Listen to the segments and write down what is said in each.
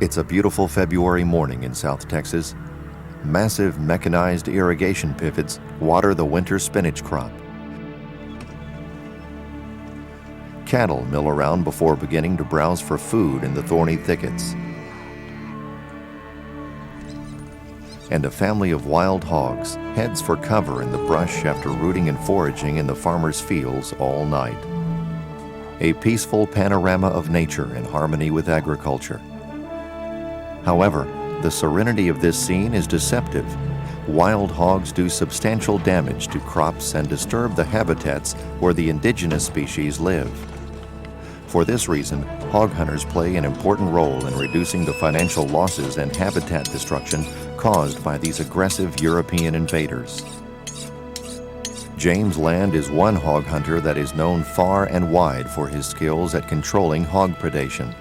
It's a beautiful February morning in South Texas. Massive mechanized irrigation pivots water the winter spinach crop. Cattle mill around before beginning to browse for food in the thorny thickets. And a family of wild hogs heads for cover in the brush after rooting and foraging in the farmer's fields all night. A peaceful panorama of nature in harmony with agriculture. However, the serenity of this scene is deceptive. Wild hogs do substantial damage to crops and disturb the habitats where the indigenous species live. For this reason, hog hunters play an important role in reducing the financial losses and habitat destruction caused by these aggressive European invaders. James Land is one hog hunter that is known far and wide for his skills at controlling hog predation.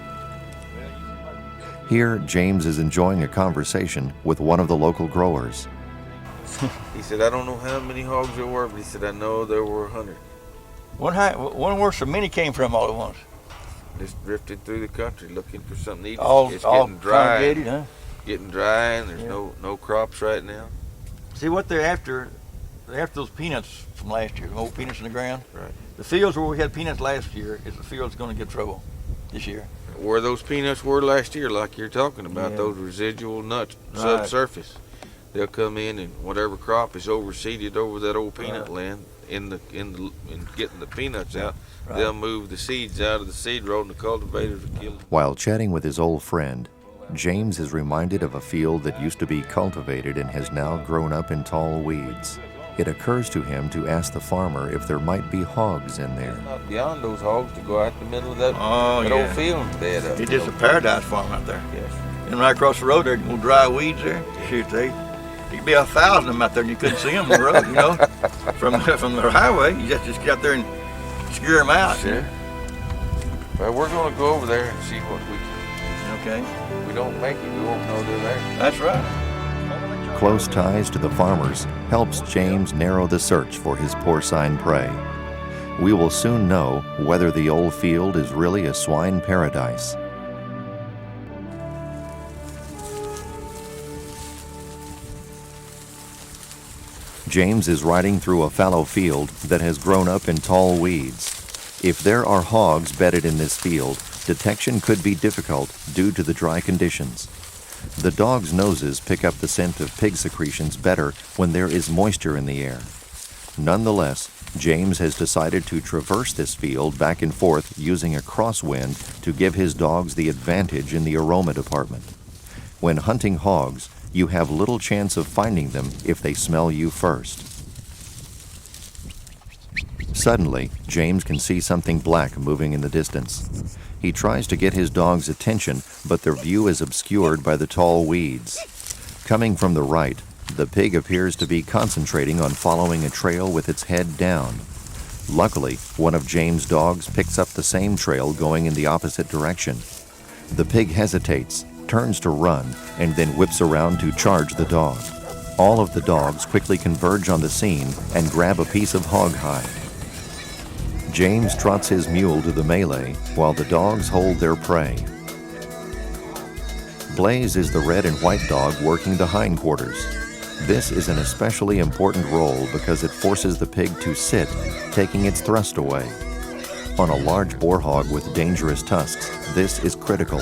Here, James is enjoying a conversation with one of the local growers. He said, I don't know how many hogs there were, but he said, I know there were 100. One where so many came from all at once. Just drifted through the country looking for something to eat. It's getting dry. congregated, huh? Getting dry, and there's no crops right now. See what they're after those peanuts from last year, the old peanuts in the ground. Right. The fields where we had peanuts last year is the fields going to get trouble this year. Where those peanuts were last year, like you're talking about, those residual nuts subsurface. They'll come in and whatever crop is overseeded over that old peanut land in getting the peanuts out, they'll move the seeds out of the seed row and the cultivators will kill them. While chatting with his old friend, James is reminded of a field that used to be cultivated and has now grown up in tall weeds. It occurs to him to ask the farmer if there might be hogs in there. Not beyond those hogs to go out the middle of that old field and bed up. It's just a paradise farm out there. Yes. And right across the road there, little dry weeds there. Shoot, there could be 1,000 of them out there and you couldn't see them on the road, you know. From the highway, you just get out there and scare them out. Sure. Well, we're going to go over there and see what we can. Okay. If we don't make it, we won't know they're there. That's right. Close ties to the farmers helps James narrow the search for his porcine prey. We will soon know whether the old field is really a swine paradise. James is riding through a fallow field that has grown up in tall weeds. If there are hogs bedded in this field, detection could be difficult due to the dry conditions. The dogs' noses pick up the scent of pig secretions better when there is moisture in the air. Nonetheless, James has decided to traverse this field back and forth using a crosswind to give his dogs the advantage in the aroma department. When hunting hogs, you have little chance of finding them if they smell you first. Suddenly, James can see something black moving in the distance. He tries to get his dog's attention, but their view is obscured by the tall weeds. Coming from the right, the pig appears to be concentrating on following a trail with its head down. Luckily, one of James' dogs picks up the same trail going in the opposite direction. The pig hesitates, turns to run, and then whips around to charge the dog. All of the dogs quickly converge on the scene and grab a piece of hog hide. James trots his mule to the melee while the dogs hold their prey. Blaze is the red and white dog working the hindquarters. This is an especially important role because it forces the pig to sit, taking its thrust away. On a large boar hog with dangerous tusks, this is critical.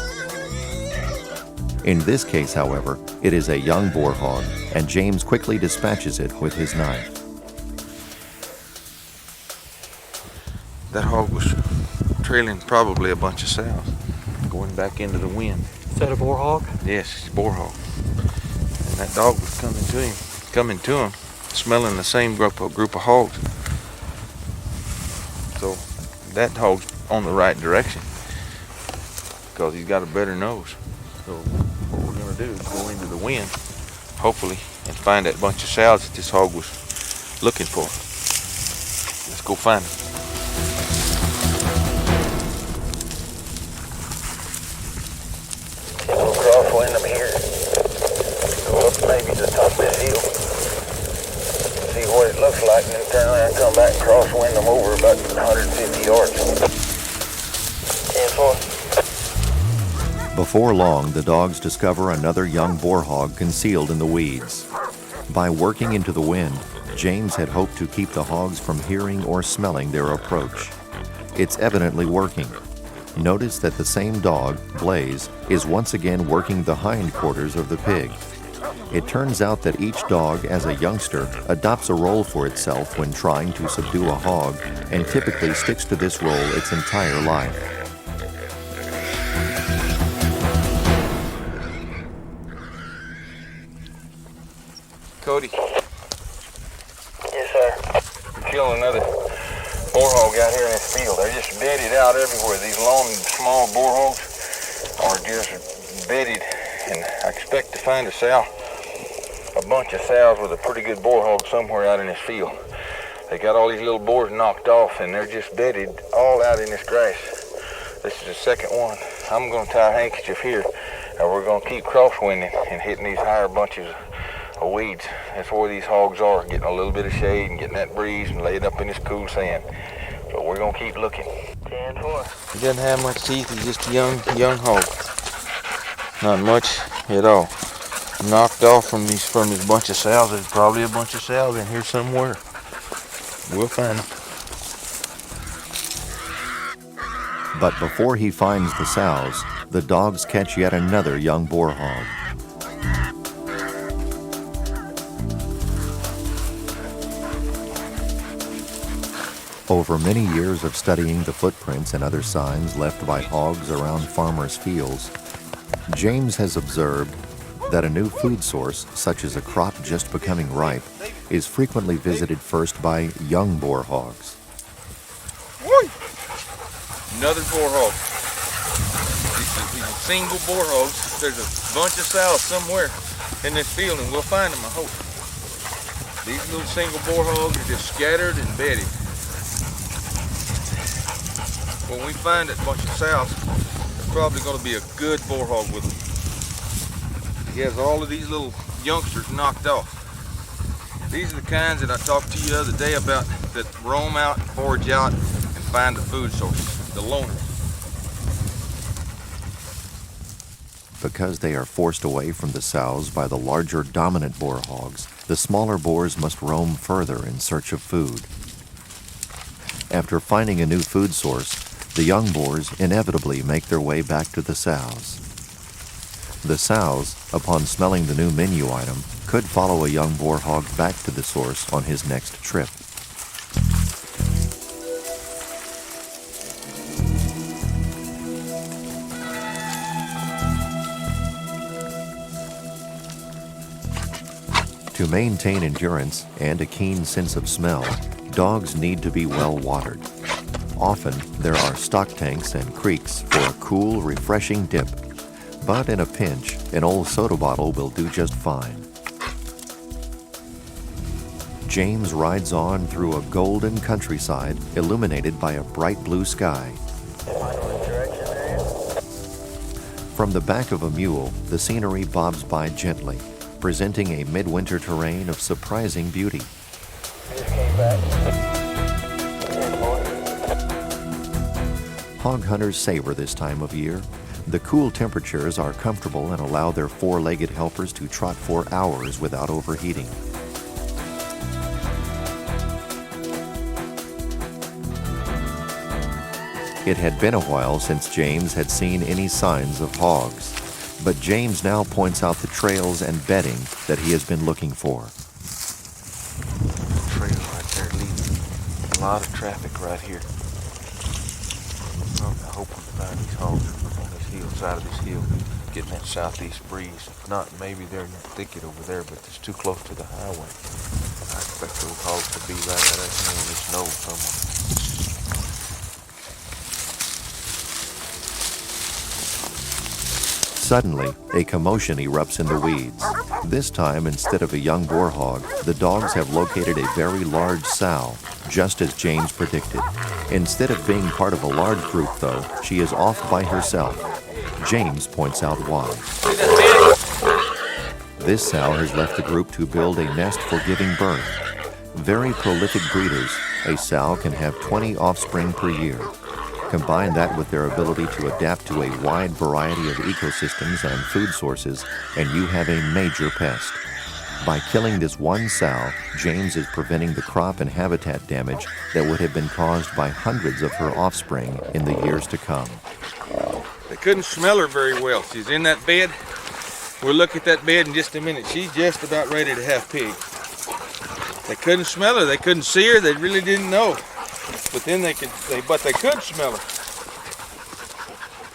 In this case, however, it is a young boar hog, and James quickly dispatches it with his knife. That hog was trailing probably a bunch of sows, going back into the wind. Is that a boar hog? Yes, it's a boar hog. And that dog was coming to him, smelling the same group of hogs. So that hog's on the right direction because he's got a better nose. So what we're going to do is go into the wind, hopefully, and find that bunch of sows that this hog was looking for. Let's go find them. We'll crosswind them here. Go up maybe to the top of this hill. See what it looks like and then turn around and come back and crosswind them over about 150 yards. 10-4. Before long, the dogs discover another young boar hog concealed in the weeds. By working into the wind, James had hoped to keep the hogs from hearing or smelling their approach. It's evidently working. Notice that the same dog, Blaze, is once again working the hindquarters of the pig. It turns out that each dog, as a youngster, adopts a role for itself when trying to subdue a hog, and typically sticks to this role its entire life. Cody, Yes, sir. We're killing another boar hog out here in this field. They're just bedded out everywhere. These long, small boar hogs are just bedded, and I expect to find a bunch of sows with a pretty good boar hog somewhere out in this field. They got all these little boars knocked off, and they're just bedded all out in this grass. This is the second one. I'm going to tie a handkerchief here, and we're going to keep crosswinding and hitting these higher bunches of weeds. That's where these hogs are, getting a little bit of shade and getting that breeze and laying up in this cool sand. But we're going to keep looking. 10-4. he doesn't have much teeth. He's just a young hog. Not much at all. Knocked off from his bunch of sows. There's probably a bunch of sows in here somewhere. We'll find them. But before he finds the sows, the dogs catch yet another young boar hog. Over many years of studying the footprints and other signs left by hogs around farmers' fields, James has observed that a new food source, such as a crop just becoming ripe, is frequently visited first by young boar hogs. Another boar hog. These are single boar hogs. There's a bunch of sows somewhere in this field, and we'll find them, I hope. These little single boar hogs are just scattered and bedded. When we find that bunch of sows, there's probably going to be a good boar hog with them. He has all of these little youngsters knocked off. These are the kinds that I talked to you the other day about, that roam out, forage out, and find the food sources, the loners. Because they are forced away from the sows by the larger dominant boar hogs, the smaller boars must roam further in search of food. After finding a new food source, the young boars inevitably make their way back to the sows. The sows, upon smelling the new menu item, could follow a young boar hog back to the source on his next trip. To maintain endurance and a keen sense of smell, dogs need to be well watered. Often, there are stock tanks and creeks for a cool, refreshing dip. But in a pinch, an old soda bottle will do just fine. James rides on through a golden countryside illuminated by a bright blue sky. From the back of a mule, the scenery bobs by gently, presenting a midwinter terrain of surprising beauty. Hog hunters savor this time of year. The cool temperatures are comfortable and allow their four-legged helpers to trot for hours without overheating. It had been a while since James had seen any signs of hogs, but James now points out the trails and bedding that he has been looking for. Trail right there leading. A lot of traffic right here. I hope we find these hogs on this hillside of this hill, getting that southeast breeze. If not, maybe they're in the thicket over there, but it's too close to the highway. I expect those hogs to be right out here in the snow somewhere. Suddenly, a commotion erupts in the weeds. This time, instead of a young boar hog, the dogs have located a very large sow, just as James predicted. Instead of being part of a large group, though, she is off by herself. James points out why. This sow has left the group to build a nest for giving birth. Very prolific breeders, a sow can have 20 offspring per year. Combine that with their ability to adapt to a wide variety of ecosystems and food sources, and you have a major pest. By killing this one sow, James is preventing the crop and habitat damage that would have been caused by hundreds of her offspring in the years to come. They couldn't smell her very well. She's in that bed. We'll look at that bed in just a minute. She's just about ready to have pigs. They couldn't smell her. They couldn't see her. They really didn't know. But then they could smell her.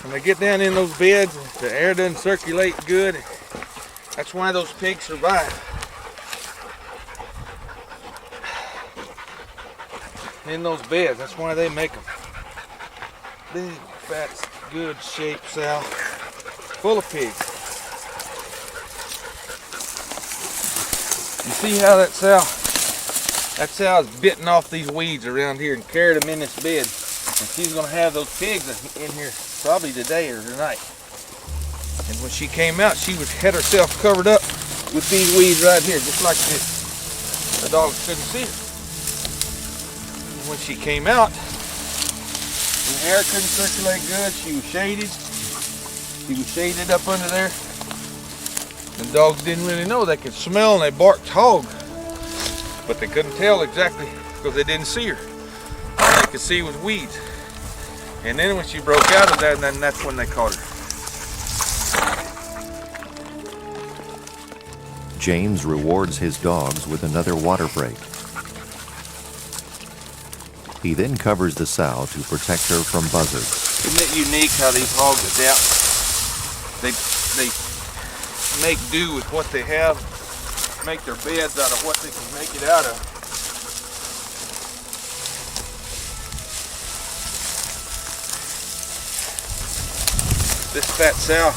When they get down in those beds, the air doesn't circulate good. That's why those pigs survive. In those beds, that's why they make them. Big, fat, good shaped sow, full of pigs. You see how that sow is bitten off these weeds around here and carried them in this bed. And she's gonna have those pigs in here probably today or tonight. And when she came out, she had herself covered up with these weeds right here, just like this. The dogs couldn't see her. And when she came out, the air couldn't circulate good. She was shaded. She was shaded up under there. The dogs didn't really know. They could smell and they barked hog, but they couldn't tell exactly because they didn't see her. All they could see was weeds. And then when she broke out of that, then that's when they caught her. James rewards his dogs with another water break. He then covers the sow to protect her from buzzards. Isn't it unique how these hogs adapt? They make do with what they have, make their beds out of what they can make it out of. This fat sow,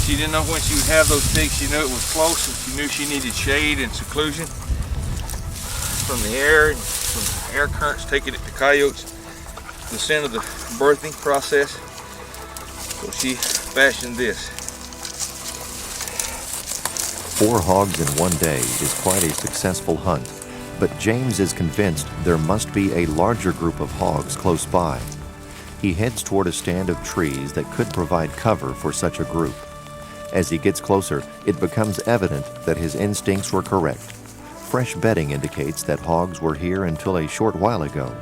she didn't know when she would have those pigs. She knew it was close, and she knew she needed shade and seclusion from the air and from air currents taking it to coyotes, the center of the birthing process. So she fashioned this. 4 hogs in one day is quite a successful hunt, but James is convinced there must be a larger group of hogs close by. He heads toward a stand of trees that could provide cover for such a group. As he gets closer, it becomes evident that his instincts were correct. Fresh bedding indicates that hogs were here until a short while ago.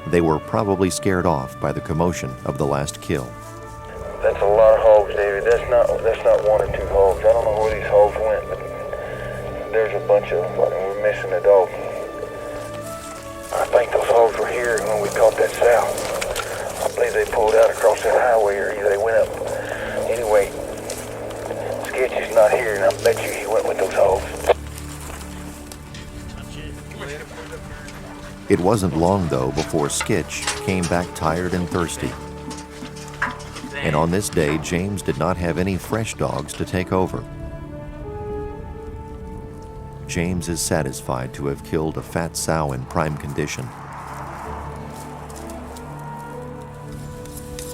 They were probably scared off by the commotion of the last kill. That's a lot of hogs, David. That's not 1 or 2 hogs. I don't know where these hogs went, but there's a bunch of them, and we're missing a dog. I think those hogs were here when we caught that sow. I believe they pulled out across that highway, or either they went up. Anyway, Sketchy's not here, and I bet you he went with those hogs. It wasn't long, though, before Sketch came back tired and thirsty. And on this day, James did not have any fresh dogs to take over. James is satisfied to have killed a fat sow in prime condition.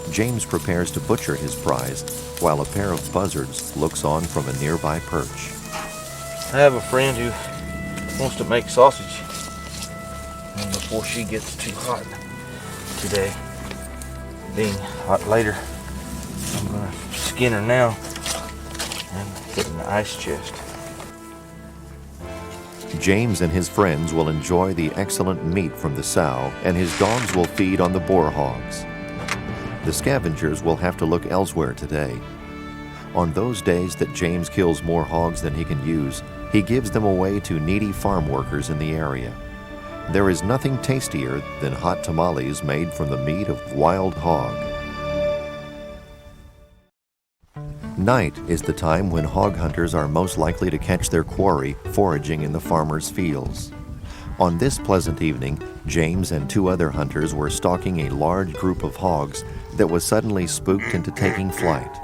James prepares to butcher his prize while a pair of buzzards looks on from a nearby perch. I have a friend who wants to make sausage, and before she gets too hot today, being hot later, I'm gonna skin her now and put in the ice chest. James and his friends will enjoy the excellent meat from the sow, and his dogs will feed on the boar hogs. The scavengers will have to look elsewhere today. On those days that James kills more hogs than he can use, he gives them away to needy farm workers in the area. There is nothing tastier than hot tamales made from the meat of wild hog. Night is the time when hog hunters are most likely to catch their quarry foraging in the farmers' fields. On this pleasant evening, James and 2 other hunters were stalking a large group of hogs that was suddenly spooked into taking flight.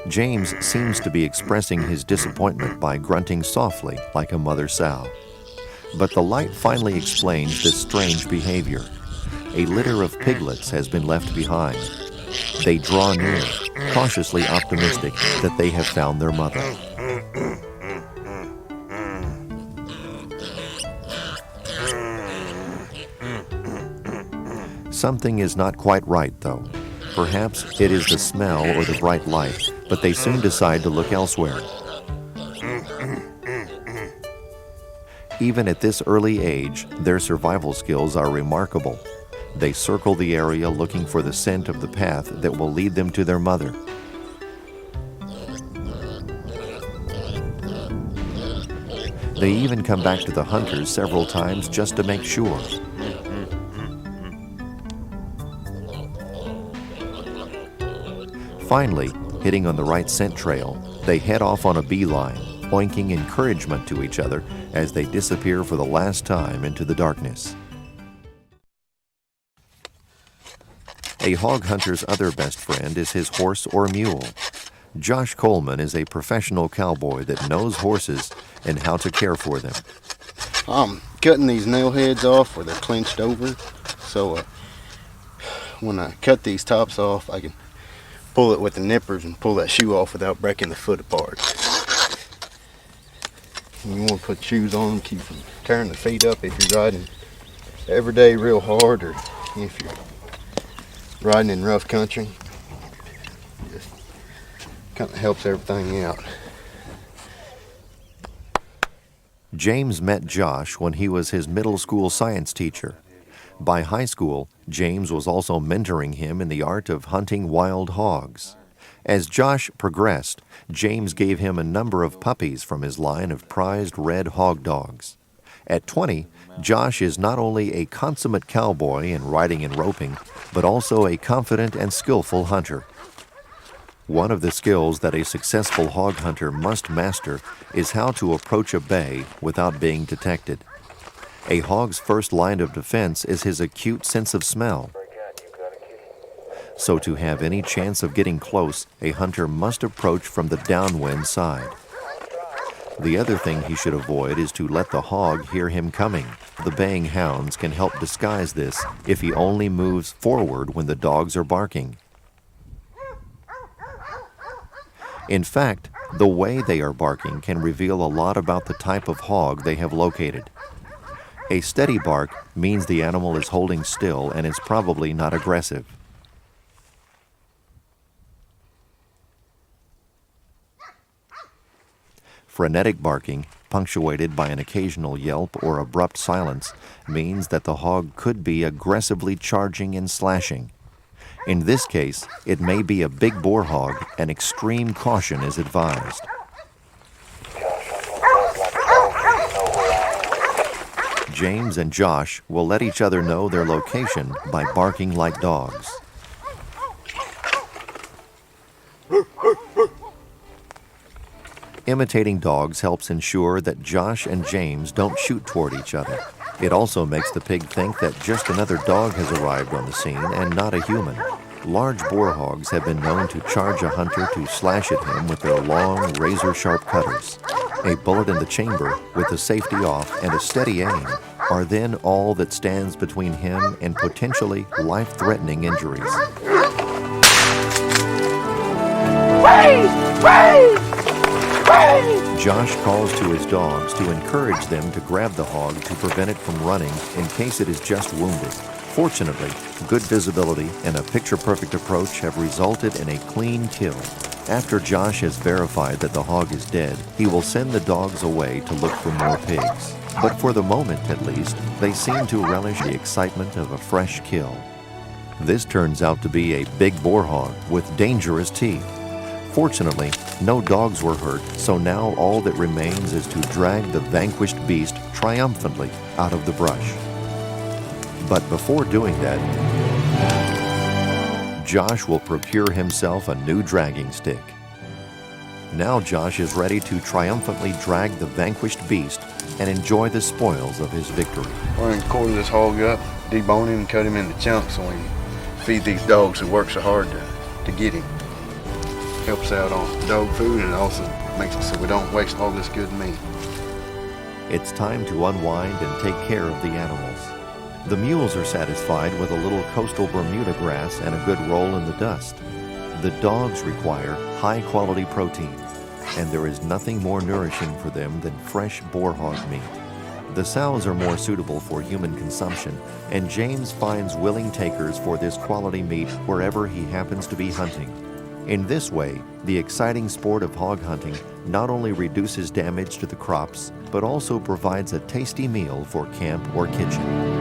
James seems to be expressing his disappointment by grunting softly like a mother sow. But the light finally explains this strange behavior. A litter of piglets has been left behind. They draw near, cautiously optimistic that they have found their mother. Something is not quite right, though. Perhaps it is the smell or the bright light, but they soon decide to look elsewhere. Even at this early age, their survival skills are remarkable. They circle the area looking for the scent of the path that will lead them to their mother. They even come back to the hunters several times just to make sure. Finally, hitting on the right scent trail, they head off on a beeline, oinking encouragement to each other as they disappear for the last time into the darkness. A hog hunter's other best friend is his horse or mule. Josh Coleman is a professional cowboy that knows horses and how to care for them. I'm cutting these nail heads off where they're clenched over, so when I cut these tops off, I can pull it with the nippers and pull that shoe off without breaking the foot apart. You want to put shoes on, keep from tearing the feet up if you're riding every day real hard, or if you're riding in rough country. Just kind of helps everything out. James met Josh when he was his middle school science teacher. By high school, James was also mentoring him in the art of hunting wild hogs. As Josh progressed, James gave him a number of puppies from his line of prized red hog dogs. At 20, Josh is not only a consummate cowboy in riding and roping, but also a confident and skillful hunter. One of the skills that a successful hog hunter must master is how to approach a bay without being detected. A hog's first line of defense is his acute sense of smell. So to have any chance of getting close, a hunter must approach from the downwind side. The other thing he should avoid is to let the hog hear him coming. The baying hounds can help disguise this if he only moves forward when the dogs are barking. In fact, the way they are barking can reveal a lot about the type of hog they have located. A steady bark means the animal is holding still and is probably not aggressive. Frenetic barking, punctuated by an occasional yelp or abrupt silence, means that the hog could be aggressively charging and slashing. In this case, it may be a big boar hog, and extreme caution is advised. James and Josh will let each other know their location by barking like dogs. Imitating dogs helps ensure that Josh and James don't shoot toward each other. It also makes the pig think that just another dog has arrived on the scene and not a human. Large boar hogs have been known to charge a hunter to slash at him with their long, razor-sharp cutters. A bullet in the chamber, with the safety off and a steady aim, are then all that stands between him and potentially life-threatening injuries. Josh calls to his dogs to encourage them to grab the hog to prevent it from running in case it is just wounded. Fortunately, good visibility and a picture-perfect approach have resulted in a clean kill. After Josh has verified that the hog is dead, he will send the dogs away to look for more pigs. But for the moment, at least, they seem to relish the excitement of a fresh kill. This turns out to be a big boar hog with dangerous teeth. Fortunately, no dogs were hurt, so now all that remains is to drag the vanquished beast triumphantly out of the brush. But before doing that, Josh will procure himself a new dragging stick. Now Josh is ready to triumphantly drag the vanquished beast and enjoy the spoils of his victory. We're going to quarter this hog up, debone him, and cut him into chunks so we can feed these dogs who work so hard to get him. Helps out on dog food, and it also makes it so we don't waste all this good meat. It's time to unwind and take care of the animals. The mules are satisfied with a little coastal Bermuda grass and a good roll in the dust. The dogs require high-quality protein, and there is nothing more nourishing for them than fresh boar hog meat. The sows are more suitable for human consumption, and James finds willing takers for this quality meat wherever he happens to be hunting. In this way, the exciting sport of hog hunting not only reduces damage to the crops, but also provides a tasty meal for camp or kitchen.